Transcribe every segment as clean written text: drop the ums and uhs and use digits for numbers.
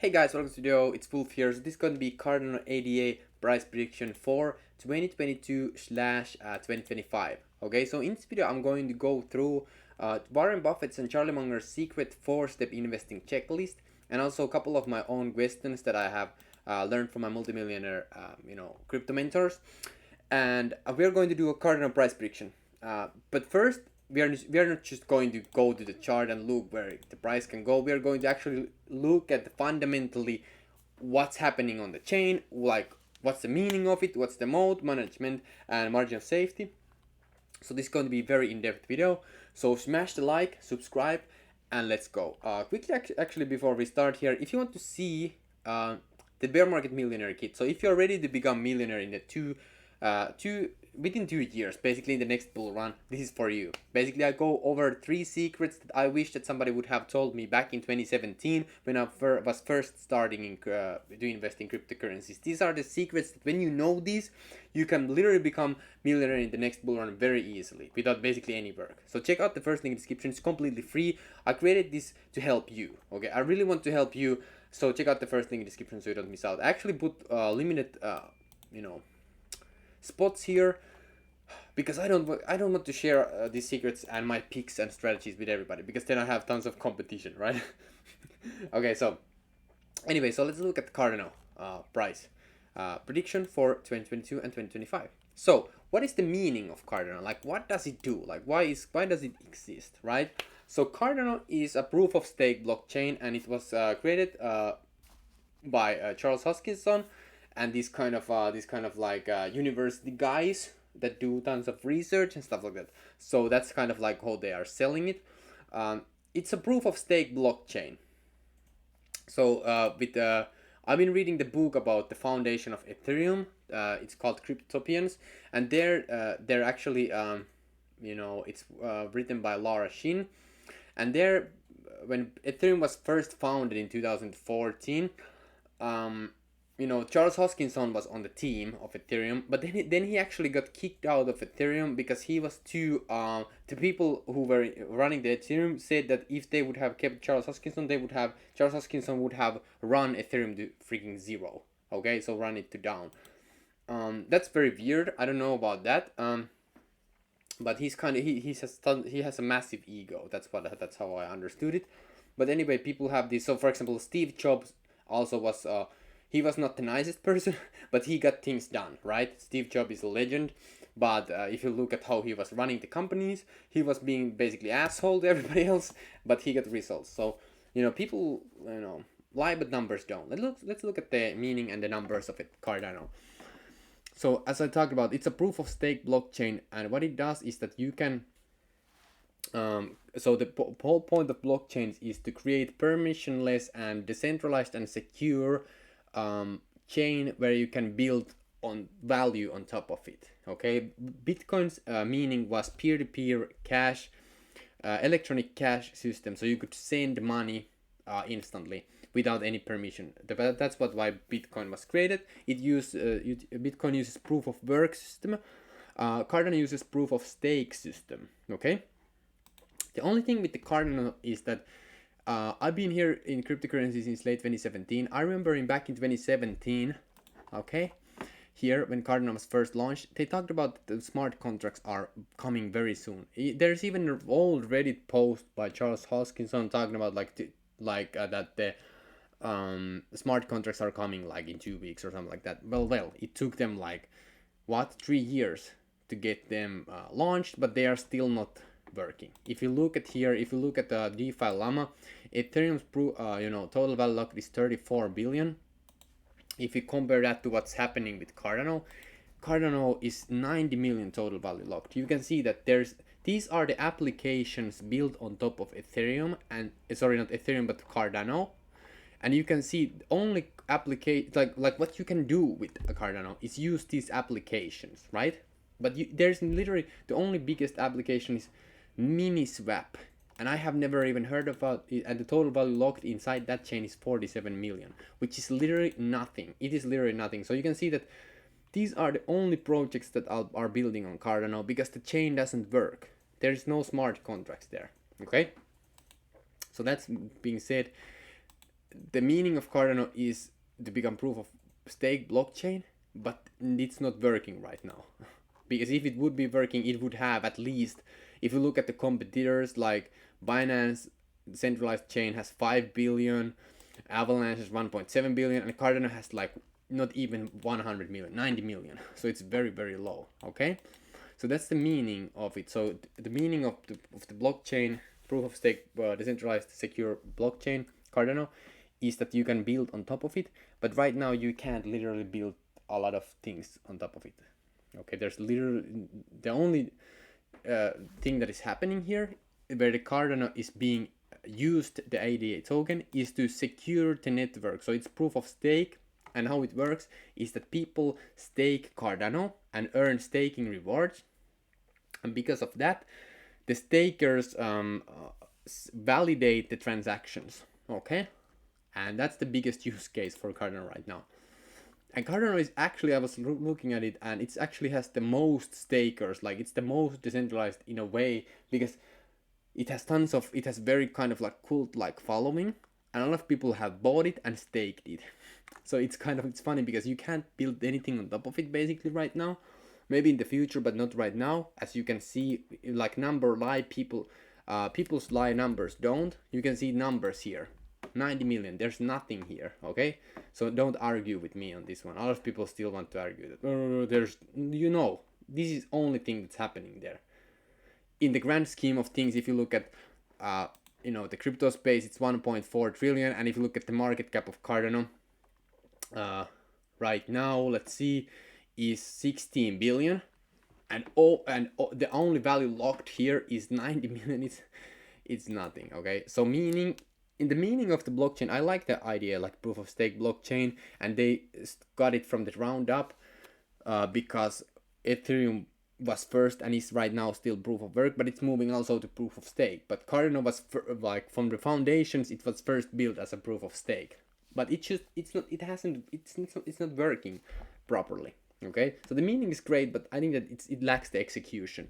Hey guys, welcome to the video. It's Wolf here. So this is going to be Cardano ADA price prediction for 2022/2025. Okay, so in this video I'm going to go through Warren Buffett's and Charlie Munger's secret 4-step investing checklist, and also a couple of my own questions that I have learned from my multimillionaire, crypto mentors. And we are going to do a Cardano price prediction. But first, we are not just going to go to the chart and look where the price can go. We are going to actually look at fundamentally what's happening on the chain, like what's the meaning of it, what's the mode, management, and margin of safety. So this is going to be a very in-depth video. So smash the like, subscribe, and let's go. Quickly, actually, before we start here, if you want to see the bear market millionaire kit, so if you're ready to become millionaire in the within 2 years, basically in the next bull run, this is for you. Basically, I go over 3 secrets that I wish that somebody would have told me back in 2017 when I was first starting to invest in cryptocurrencies. These are the secrets that when you know these, you can literally become millionaire in the next bull run very easily without basically any work. So check out the first link in the description. It's completely free. I created this to help you. Okay, I really want to help you. So check out the first link in the description so you don't miss out. I actually put limited, spots here because I don't want to share these secrets and my picks and strategies with everybody, because then I have tons of competition, right? Okay, so anyway, so let's look at the Cardano price prediction for 2022 and 2025. So what is the meaning of Cardano? Like, what does it do? Like, why does it exist, right? So Cardano is a proof of stake blockchain, and it was created by Charles Hoskinson and these kind of university guys that do tons of research and stuff like that. So that's kind of like how they are selling it. It's a proof of stake blockchain. So I've been reading the book about the foundation of Ethereum. It's called Cryptopians, and they're actually it's written by Laura Shin, and there, when Ethereum was first founded in 2014, Charles Hoskinson was on the team of Ethereum, but then he actually got kicked out of Ethereum because he was too. The people who were running the Ethereum said that if they would have kept Charles Hoskinson, Charles Hoskinson would have run Ethereum to freaking zero. Okay, so run it to down. That's very weird. I don't know about that. But he has a massive ego. That's how I understood it. But anyway, people have this. So for example, Steve Jobs also was. He was not the nicest person, but he got things done, right? Steve Jobs is a legend, but if you look at how he was running the companies, he was being basically asshole to everybody else, but he got results. So, people, lie, but numbers don't. Let's look at the meaning and the numbers of it, Cardano. So as I talked about, it's a proof of stake blockchain, and what it does is that you can so the whole point of blockchains is to create permissionless and decentralized and secure chain where you can build on value on top of it. Okay, Bitcoin's meaning was peer-to-peer cash, electronic cash system, so you could send money instantly without any permission. That's why Bitcoin was created. Bitcoin uses proof of work system. Cardano uses proof of stake system. Okay, the only thing with the Cardano is that I've been here in cryptocurrencies since late 2017. I remember back in 2017, okay, here when Cardano was first launched, they talked about the smart contracts are coming very soon. There's even an old Reddit post by Charles Hoskinson talking about that the smart contracts are coming like in 2 weeks or something like that. Well, it took them 3 years to get them launched, but they are still not working. If you look at the DeFi Llama, Ethereum's total value locked is 34 billion. If you compare that to what's happening with Cardano is 90 million total value locked. You can see that these are the applications built on top of Ethereum, and sorry, not Ethereum but Cardano. And you can see only application like what you can do with a Cardano is use these applications, right? But there's literally the only biggest application is Miniswap, and I have never even heard about it, and the total value locked inside that chain is 47 million, which is literally nothing. It is literally nothing. So you can see that these are the only projects that are building on Cardano because the chain doesn't work. There is no smart contracts there. Okay, so that's being said, the meaning of Cardano is to become proof of stake blockchain, but it's not working right now. Because if it would be working, it would have at least, if you look at the competitors like Binance centralized chain has 5 billion, Avalanche has 1.7 billion, and Cardano has like not even 100 million, 90 million. So it's very, very low. Okay, so that's the meaning of it. So the meaning of the blockchain, proof of stake, decentralized secure blockchain, Cardano, is that you can build on top of it. But right now you can't literally build a lot of things on top of it. Okay, there's literally the only thing that is happening here where the Cardano is being used, the ADA token, is to secure the network. So it's proof of stake, and how it works is that people stake Cardano and earn staking rewards, and because of that the stakers validate the transactions. Okay, and that's the biggest use case for Cardano right now. And Cardano is actually, I was looking at it, and it actually has the most stakers. Like it's the most decentralized in a way, because it has tons of, it has very kind of like cult-like following, and a lot of people have bought it and staked it. So it's kind of, it's funny because you can't build anything on top of it basically right now. Maybe in the future, but not right now. As you can see, like number lie, people's lie, numbers don't. You can see numbers here. 90 million, there's nothing here. Okay, so don't argue with me on this one. A lot of people still want to argue that there's, you know, this is only thing that's happening there. In the grand scheme of things, if you look at you know, the crypto space, it's 1.4 trillion, and if you look at the market cap of Cardano right now, let's see, is 16 billion, and the only value locked here is 90 million. It's nothing. Okay, so meaning, in the meaning of the blockchain, I like the idea, like proof of stake blockchain, and they got it from the round up because Ethereum was first and is right now still proof of work, but it's moving also to proof of stake. But Cardano was like from the foundations, it was first built as a proof of stake, but it's not working properly. Okay, so the meaning is great, but I think that it lacks the execution.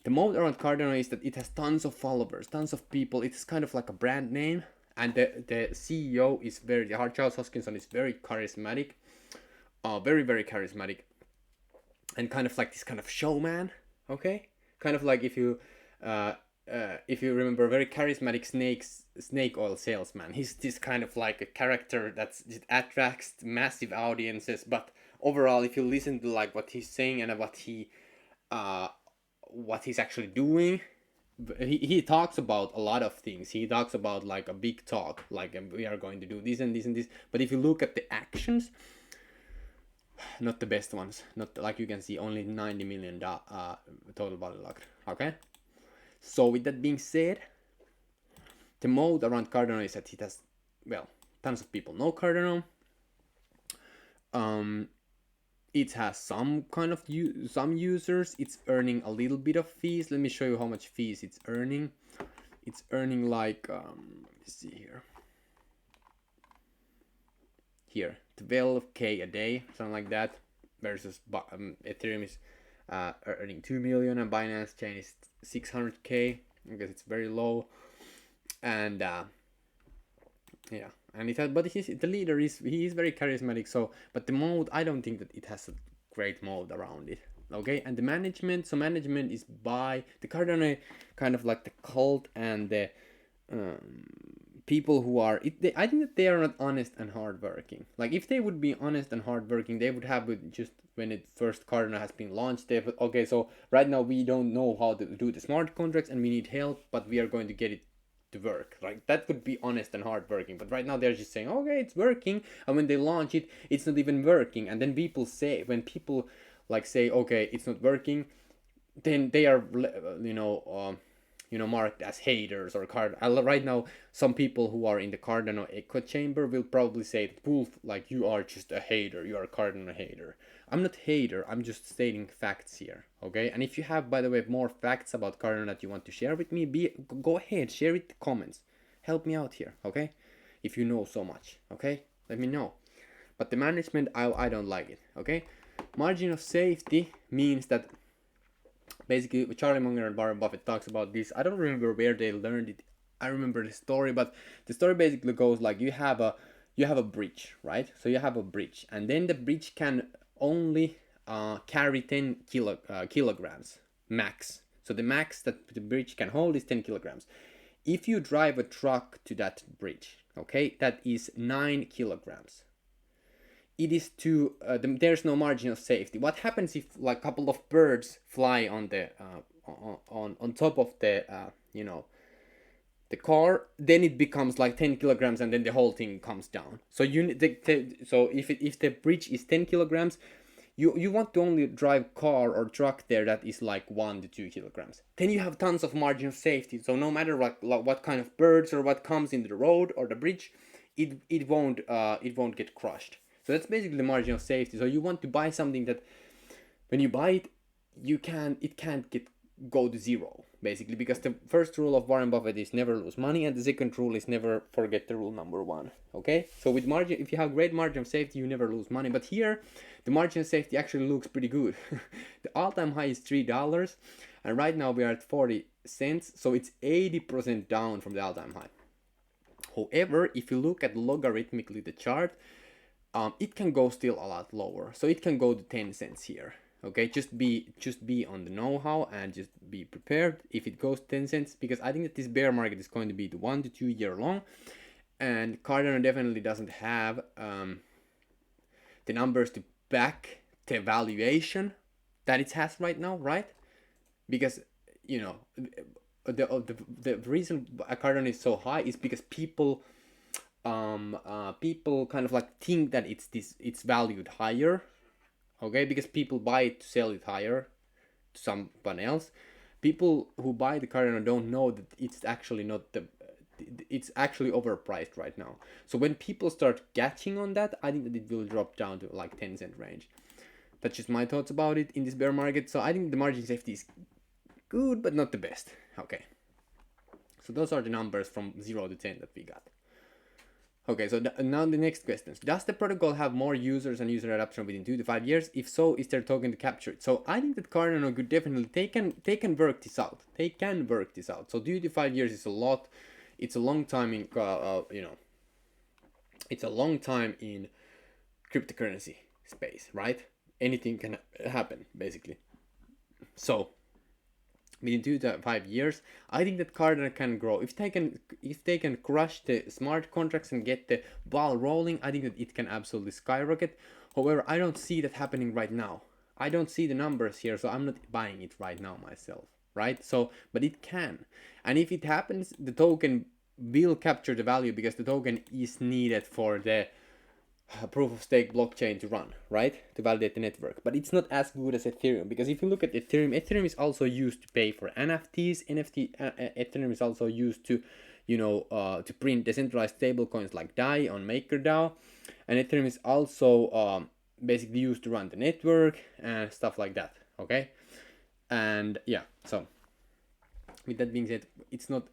The mode around Cardano is that it has tons of followers, tons of people. It's kind of like a brand name, and the CEO is Charles Hoskinson is very charismatic, very, very charismatic, and kind of like this kind of showman. Okay, kind of like if you remember, very charismatic snake oil salesman. He's this kind of like a character that attracts massive audiences, but overall, if you listen to like what he's saying and what he's actually doing, he talks about a lot of things. He talks about like a big talk, like we are going to do this and this and this. But if you look at the actions, not the best ones. Not like you can see, only 90 million total value locked. Okay, so with that being said, the mode around Cardano is that it has, well, tons of people know Cardano. It has some kind of some users. It's earning a little bit of fees. Let me show you how much fees it's earning. It's earning like let me see here 12k a day, something like that, versus Ethereum is earning 2 million, and Binance chain is 600k. I guess it's very low, and yeah, and it has, but the leader is, he is very charismatic. So, but the mode, I don't think that it has a great mode around it. Okay, and the management, so management is by the Cardano, kind of like the cult and the people who are I think that they are not honest and hardworking. Like if they would be honest and hardworking, they would have it just when it first Cardano has been launched. They put, okay, so right now we don't know how to do the smart contracts and we need help, but we are going to get it to work. Like that could be honest and hardworking. But right now they're just saying, okay, it's working, and when they launch it, it's not even working. And then people say, when people like say, okay, it's not working, then they are marked as haters or right now some people who are in the Cardano echo chamber will probably say, Wolf, like you are just a hater, you are a Cardano hater. I'm not hater, I'm just stating facts here. Okay, and if you have, by the way, more facts about Cardano that you want to share with me, go ahead, share it in the comments, help me out here. Okay, if you know so much, okay, let me know. But the management, I don't like it. Okay, margin of safety means that basically Charlie Munger and Warren Buffett talks about this. I don't remember where they learned it I remember the story, but the story basically goes like you have a bridge, right? So you have a bridge, and then the bridge can only carry 10 kilograms max. So the max that the bridge can hold is 10 kilograms. If you drive a truck to that bridge, okay, that is 9 kilograms. It is too there's no margin of safety. What happens if like a couple of birds fly on the on top of the the car, then it becomes like 10 kilograms, and then the whole thing comes down. So so if the bridge is 10 kilograms, you want to only drive car or truck there that is like 1 to 2 kilograms. Then you have tons of margin of safety. So no matter what kind of birds or what comes in the road or the bridge, it won't get crushed. So that's basically the margin of safety. So you want to buy something that when you buy it, it can't go to zero, basically, because the first rule of Warren Buffett is never lose money, and the second rule is never forget the rule number one. Okay, so with margin, if you have great margin of safety, you never lose money. But here the margin of safety actually looks pretty good. The all-time high is $3, and right now we are at 40 cents, so it's 80% down from the all-time high. However, if you look at logarithmically the chart, it can go still a lot lower, so it can go to 10 cents here. Okay, just be on the know-how and just be prepared if it goes 10 cents, because I think that this bear market is going to be the 1 to 2 year long, and Cardano definitely doesn't have the numbers to back the valuation that it has right now, right? Because the reason Cardano is so high is because people people kind of like think that it's valued higher. Okay, because people buy it to sell it higher to someone else. People who buy the Cardano don't know that it's actually not it's actually overpriced right now. So when people start catching on that, I think that it will drop down to like 10 cent range. That's just my thoughts about it in this bear market. So I think the margin safety is good, but not the best. Okay, so those are the numbers from 0 to 10 that we got. Okay, so now the next questions. Does the protocol have more users and user adoption within 2 to 5 years? If so, is there a token to capture it? So I think that Cardano could definitely, they can work this out. They can work this out. So 2 to 5 years is a lot. It's a long time in, it's a long time in cryptocurrency space, right? Anything can happen, basically. So within 2 to 5 years, I think that Cardano can grow. If they can crush the smart contracts and get the ball rolling, I think that it can absolutely skyrocket. However, I don't see that happening right now. I don't see the numbers here, so I'm not buying it right now myself, right? So, but it can. And if it happens, the token will capture the value, because the token is needed for the proof of stake blockchain to run, right? To validate the network. But it's not as good as Ethereum, because if you look at Ethereum is also used to pay for NFTs. Ethereum is also used to, to print decentralized stablecoins like DAI on MakerDAO, and Ethereum is also basically used to run the network and stuff like that. Okay, and yeah, so with that being said,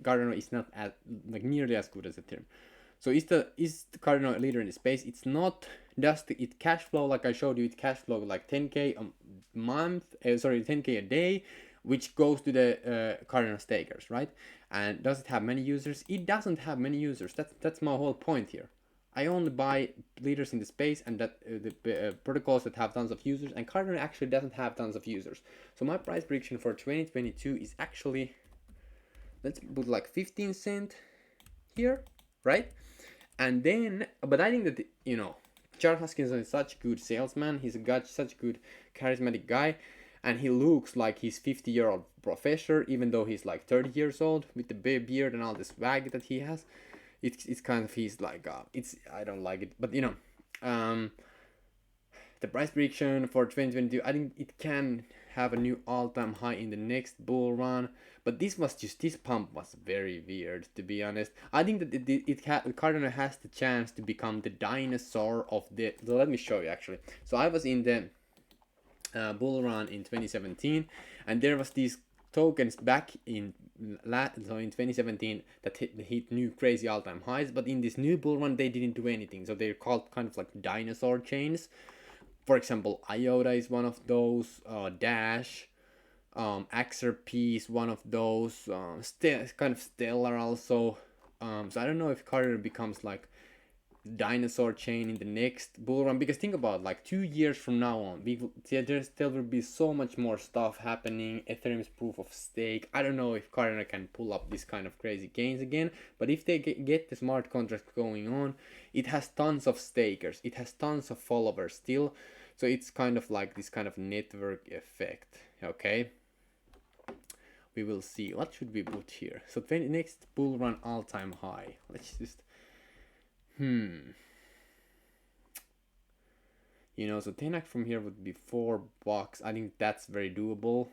Cardano is not as like nearly as good as Ethereum. So is the Cardano a leader in the space? It's not. Does it cash flow like I showed you? It cash flow like 10k a month. 10k a day, which goes to the Cardano stakers, right? And does it have many users? It doesn't have many users. That's my whole point here. I only buy leaders in the space, and that the protocols that have tons of users. And Cardano actually doesn't have tons of users. So my price prediction for 2022 is actually, let's put like 15 cent here, right? And then, but I think that, Charles Hoskinson is such a good salesman. He's such a good charismatic guy, and he looks like he's 50-year-old professor, even though he's like 30 years old, with the beard and all the swag that he has. It's kind of, he's like, I don't like it, but the price prediction for 2022, I think it can have a new all-time high in the next bull run. But this pump was very weird, to be honest. I think that Cardano has the chance to become the dinosaur of the. So let me show you actually. So I was in the bull run in 2017, and there was these tokens back in 2017 that hit new crazy all-time highs. But in this new bull run, they didn't do anything. So they're called kind of like dinosaur chains. For example, IOTA is one of those. Dash. XRP is one of those. Kind of stellar also. So I don't know if Cardano becomes like dinosaur chain in the next bull run, because think about like 2 years from now on, there still will be so much more stuff happening. Ethereum's proof of stake. I don't know if Cardano can pull up this kind of crazy gains again, but if they get the smart contracts going on, it has tons of stakers, it has tons of followers still, so it's kind of like this kind of network effect. Okay, we will see. What should we put here? So next bull run all-time high. Let's just you know, so 10x from here would be $4. I think that's very doable.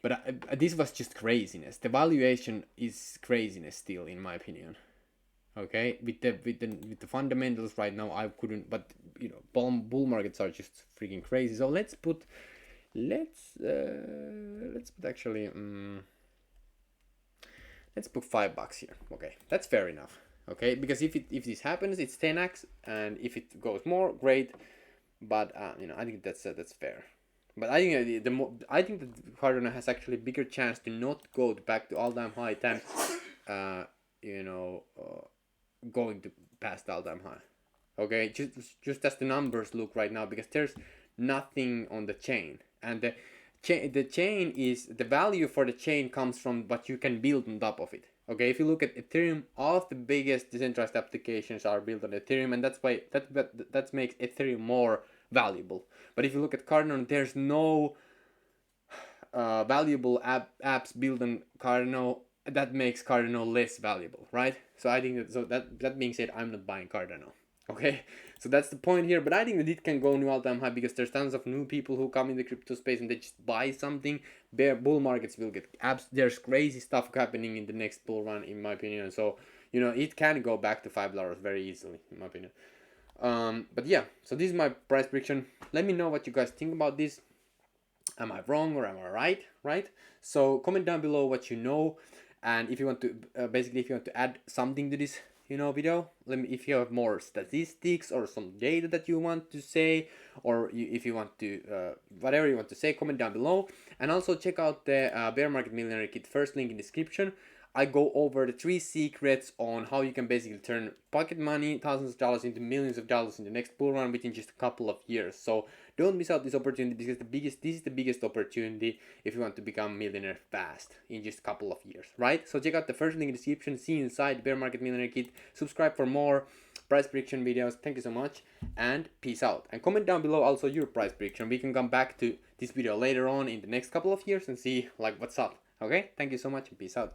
But this was just craziness. The valuation is craziness still, in my opinion. Okay, with the fundamentals right now, I couldn't. But you know, bull markets are just freaking crazy. So let's put actually let's put $5 here. Okay, that's fair enough. Okay, because if this happens, it's 10x, and if it goes more, great. But you know, I think that's fair. But I think I think that Cardano has actually a bigger chance to not go back to all-time high times. You know, going to past all-time high. Okay, just as the numbers look right now, because there's nothing on the chain, and the chain is the value for the chain comes from what you can build on top of it. Okay, if you look at Ethereum, all of the biggest decentralized applications are built on Ethereum, and that's why that makes Ethereum more valuable. But if you look at Cardano, there's no valuable apps built on Cardano. That makes Cardano less valuable, right? So I think that being said, I'm not buying Cardano. Okay, so that's the point here. But I think that it can go new all-time high because there's tons of new people who come in the crypto space and they just buy something. Bull markets will get there's crazy stuff happening in the next bull run, in my opinion. So you know, it can go back to $5 very easily, in my opinion. But yeah, so this is my price prediction. Let me know what you guys think about this. Am I wrong or am I right? Right? So comment down below what you know, and if you want to basically if you want to add something to this video, if you have more statistics or some data that you want to say, or if you want to whatever you want to say, comment down below. And also check out the Bear Market Millionaire Kit, first link in description. I go over the 3 secrets on how you can basically turn pocket money, thousands of dollars, into millions of dollars in the next bull run within just a couple of years. So don't miss out this opportunity, because this is the biggest opportunity if you want to become a millionaire fast in just a couple of years, right? So check out the first link in the description, see you inside Bear Market Millionaire Kit, subscribe for more price prediction videos. Thank you so much, and peace out. And comment down below also your price prediction. We can come back to this video later on in the next couple of years and see like what's up. Okay, thank you so much and peace out.